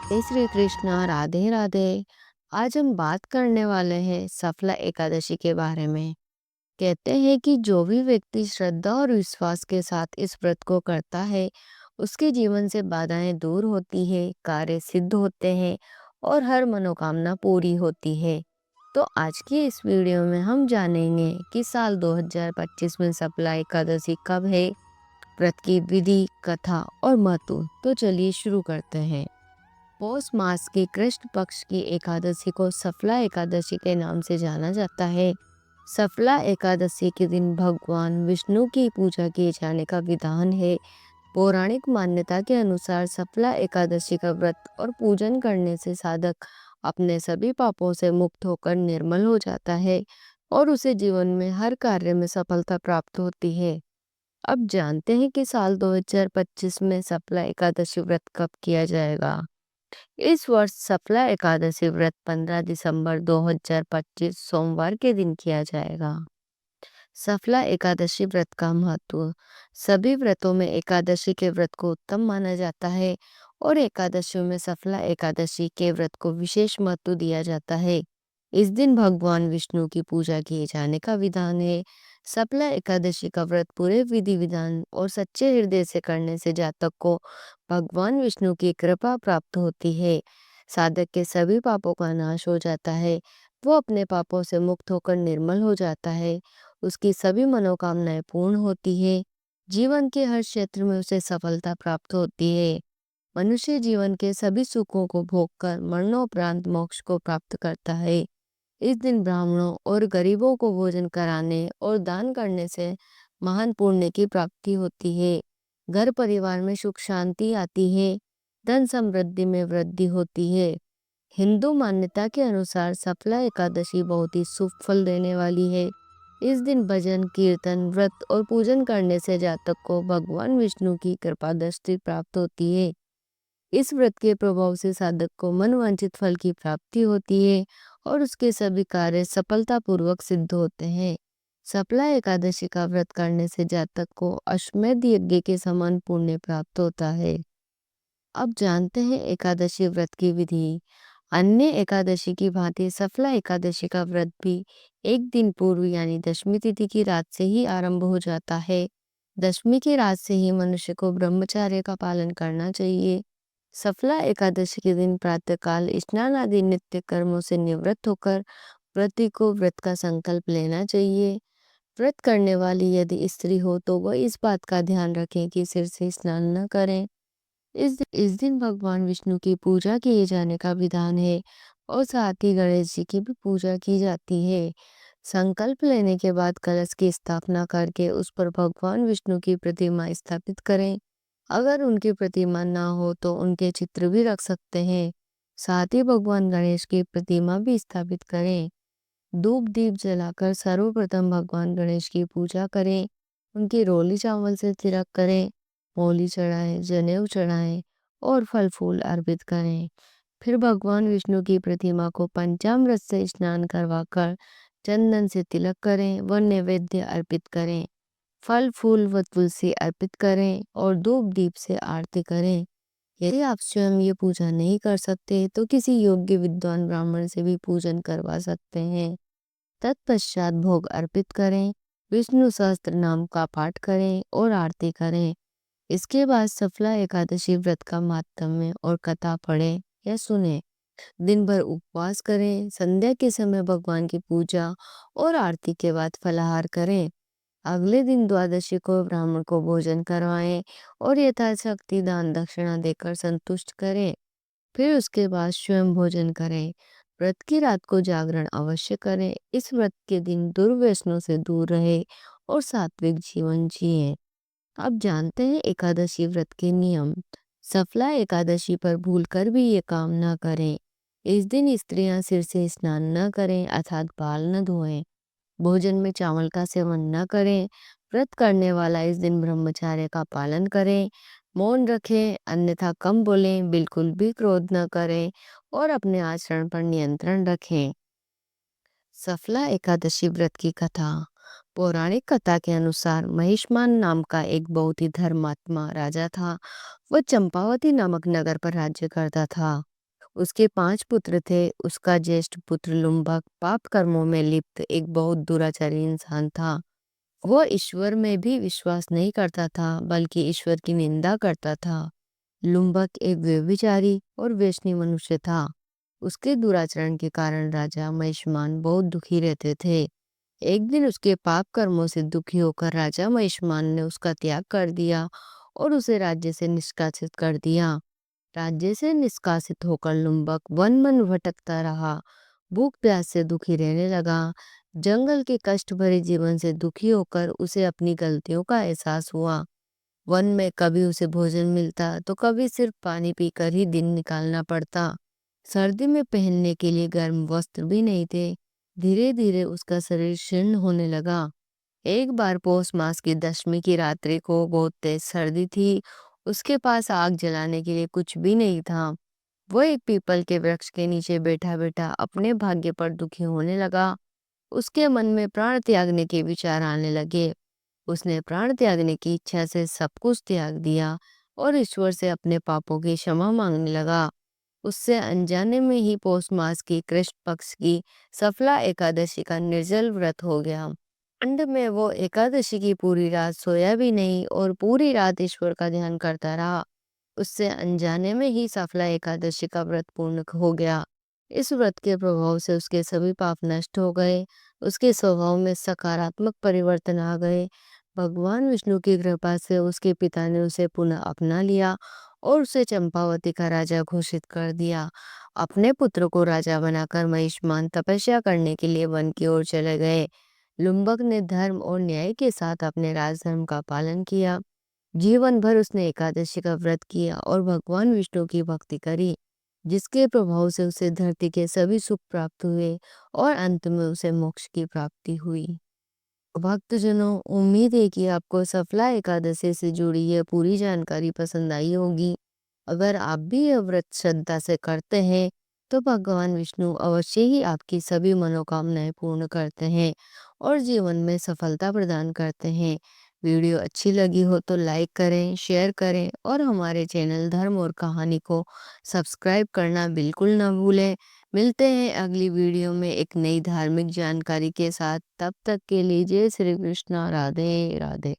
जय श्री कृष्ण, राधे राधे। आज हम बात करने वाले हैं सफला एकादशी के बारे में। कहते हैं कि जो भी व्यक्ति श्रद्धा और विश्वास के साथ इस व्रत को करता है, उसके जीवन से बाधाएं दूर होती है, कार्य सिद्ध होते हैं और हर मनोकामना पूरी होती है। तो आज की इस वीडियो में हम जानेंगे कि साल 2025 में सफला एकादशी कब है, व्रत की विधि, कथा और महत्व। तो चलिए शुरू करते हैं। पौष मास की कृष्ण पक्ष की एकादशी को सफला एकादशी के नाम से जाना जाता है। सफला एकादशी के दिन भगवान विष्णु की पूजा किए जाने का विधान है। पौराणिक मान्यता के अनुसार सफला एकादशी का व्रत और पूजन करने से साधक अपने सभी पापों से मुक्त होकर निर्मल हो जाता है और उसे जीवन में हर कार्य में सफलता प्राप्त होती है। अब जानते हैं कि साल 2025 में सफला एकादशी व्रत कब किया जाएगा। इस वर्ष सफला एकादशी व्रत 15 दिसंबर 2025 सोमवार के दिन किया जाएगा। सफला एकादशी व्रत का महत्व। सभी व्रतों में एकादशी के व्रत को उत्तम माना जाता है और एकादशियों में सफला एकादशी के व्रत को विशेष महत्व दिया जाता है। इस दिन भगवान विष्णु की पूजा किए जाने का विधान है। सफला एकादशी का व्रत पूरे विधि विधान और सच्चे हृदय से करने से जातक को भगवान विष्णु की कृपा प्राप्त होती है। साधक के सभी पापों का नाश हो जाता है। वो अपने पापों से मुक्त होकर निर्मल हो जाता है। उसकी सभी मनोकामनाएं पूर्ण होती है। जीवन के हर क्षेत्र में उसे सफलता प्राप्त होती है। मनुष्य जीवन के सभी सुखों को भोगकर मरणोपरांत मोक्ष को प्राप्त करता है। इस दिन ब्राह्मणों और गरीबों को भोजन कराने और दान करने से महान पुण्य की प्राप्ति होती है। घर परिवार में सुख शांति आती है। धन समृद्धि में वृद्धि होती है। हिंदू मान्यता के अनुसार सफला एकादशी बहुत ही शुभ फल देने वाली है। इस दिन भजन कीर्तन व्रत और पूजन करने से जातक को भगवान विष्णु की कृपा दृष्टि प्राप्त होती है। इस व्रत के प्रभाव से साधक को मनवांछित फल की प्राप्ति होती है और उसके सभी कार्य सफलतापूर्वक सिद्ध होते हैं। सफला एकादशी का व्रत करने से जातक को अश्वमेध यज्ञ के समान पुण्य प्राप्त होता है। अब जानते हैं एकादशी व्रत की विधि। अन्य एकादशी की भांति सफला एकादशी का व्रत भी एक दिन पूर्व यानी दशमी तिथि की रात से ही आरंभ हो जाता है। दशमी की रात से ही मनुष्य को ब्रह्मचर्य का पालन करना चाहिए। सफला एकादशी के दिन प्रातःकाल स्नान आदि नित्य कर्मों से निवृत्त होकर व्रती को व्रत का संकल्प लेना चाहिए। व्रत करने वाली यदि स्त्री हो तो वह इस बात का ध्यान रखें कि सिर से स्नान न करें। इस दिन भगवान विष्णु की पूजा किए जाने का विधान है और साथ ही गणेश जी की भी पूजा की जाती है। संकल्प लेने के बाद कलश की स्थापना करके उस पर भगवान विष्णु की प्रतिमा स्थापित करें। अगर उनकी प्रतिमा ना हो तो उनके चित्र भी रख सकते हैं। साथ ही भगवान गणेश की प्रतिमा भी स्थापित करें। धूप दीप जलाकर सर्वप्रथम भगवान गणेश की पूजा करें। उनकी रोली चावल से तिलक करें, मौली चढ़ाएं, जनेऊ चढ़ाएं और फल फूल अर्पित करें। फिर भगवान विष्णु की प्रतिमा को पंचामृत से स्नान करवाकर चंदन से तिलक करें व नैवेद्य अर्पित करें। फल फूल व तुलसी अर्पित करें और धूप दीप से आरती करें। यदि आप स्वयं ये पूजा नहीं कर सकते तो किसी योग्य विद्वान ब्राह्मण से भी पूजन करवा सकते हैं। तत्पश्चात भोग अर्पित करें, विष्णु सहस्त्र नाम का पाठ करें और आरती करें। इसके बाद सफला एकादशी व्रत का माहात्म्य और कथा पढ़ें या सुने। दिन भर उपवास करें। संध्या के समय भगवान की पूजा और आरती के बाद फलाहार करें। अगले दिन द्वादशी को ब्राह्मण को भोजन करवाएं और यथाशक्ति दान दक्षिणा देकर संतुष्ट करें। फिर उसके बाद स्वयं भोजन करें। व्रत की रात को जागरण अवश्य करें। इस व्रत के दिन दुर्व्यसनों से दूर रहे और सात्विक जीवन जिए। अब जानते हैं एकादशी व्रत के नियम। सफला एकादशी पर भूलकर भी ये काम न करें। इस दिन स्त्रियां सिर से स्नान न करें अर्थात बाल न धोएं। भोजन में चावल का सेवन न करें। व्रत करने वाला इस दिन ब्रह्मचर्य का पालन करें, मौन रखें, अन्यथा कम बोलें, बिल्कुल भी क्रोध न करें और अपने आचरण पर नियंत्रण रखें। सफला एकादशी व्रत की कथा। पौराणिक कथा के अनुसार महिष्मान नाम का एक बहुत ही धर्मात्मा राजा था। वह चंपावती नामक नगर पर राज्य करता था। उसके 5 पुत्र थे। उसका ज्येष्ठ पुत्र लुम्भक पाप कर्मों में लिप्त एक बहुत दुराचारी इंसान था। वो ईश्वर में भी विश्वास नहीं करता था, बल्कि ईश्वर की निंदा करता था। लुम्भक एक व्यभिचारी और वेश्नी मनुष्य था। उसके दुराचरण के कारण राजा महिषमान बहुत दुखी रहते थे। एक दिन उसके पाप कर्मों से दुखी होकर राजा महिषमान ने उसका त्याग कर दिया और उसे राज्य से निष्कासित कर दिया। राज्य से निष्कासित होकर लुम्बक वन मन भटकता रहा। भूख प्यास से दुखी रहने लगा। जंगल के कष्ट भरे जीवन से दुखी होकर उसे अपनी गलतियों का एहसास हुआ। वन में कभी उसे भोजन मिलता तो कभी सिर्फ पानी पीकर ही दिन निकालना पड़ता। सर्दी में पहनने के लिए गर्म वस्त्र भी नहीं थे। धीरे धीरे उसका शरीर क्षीण होने लगा। एक बार पौष मास की दशमी की रात्रि को बहुत तेज सर्दी थी। उसके पास आग जलाने के लिए कुछ भी नहीं था। वो एक पीपल के वृक्ष के नीचे बैठा बैठा अपने भाग्य पर दुखी होने लगा। उसके मन में प्राण त्यागने के विचार आने लगे। उसने प्राण त्यागने की इच्छा से सब कुछ त्याग दिया और ईश्वर से अपने पापों की क्षमा मांगने लगा। उससे अनजाने में ही पौष मास की कृष्ण पक्ष की सफला एकादशी का निर्जल व्रत हो गया। अंत में वो एकादशी की पूरी रात सोया भी नहीं और पूरी रात ईश्वर का ध्यान करता रहा। उससे अनजाने में ही सफला एकादशी का व्रत पूर्ण हो गया। इस व्रत के प्रभाव से उसके सभी पाप नष्ट हो गए। उसके स्वभाव में सकारात्मक परिवर्तन आ गए। भगवान विष्णु की कृपा से उसके पिता ने उसे पुनः अपना लिया और उसे चंपावती का राजा घोषित कर दिया। अपने पुत्र को राजा बनाकर महिषमान तपस्या करने के लिए वन की ओर चले गए। लुम्बक ने धर्म और न्याय के साथ अपने राजधर्म का पालन किया। जीवन भर उसने एकादशी का व्रत किया और भगवान विष्णु की भक्ति करी, जिसके प्रभाव से उसे धरती के सभी सुख प्राप्त हुए और अंत में उसे मोक्ष की प्राप्ति हुई। भक्तजनों, उम्मीद है कि आपको सफला एकादशी से जुड़ी यह पूरी जानकारी पसंद आई होगी। अगर आप भी यह व्रत श्रद्धा से करते हैं तो भगवान विष्णु अवश्य ही आपकी सभी मनोकामनाएं पूर्ण करते हैं और जीवन में सफलता प्रदान करते हैं। वीडियो अच्छी लगी हो तो लाइक करें, शेयर करें और हमारे चैनल धर्म और कहानी को सब्सक्राइब करना बिल्कुल ना भूलें। मिलते हैं अगली वीडियो में एक नई धार्मिक जानकारी के साथ। तब तक के लिए जय श्री कृष्णा। राधे राधे।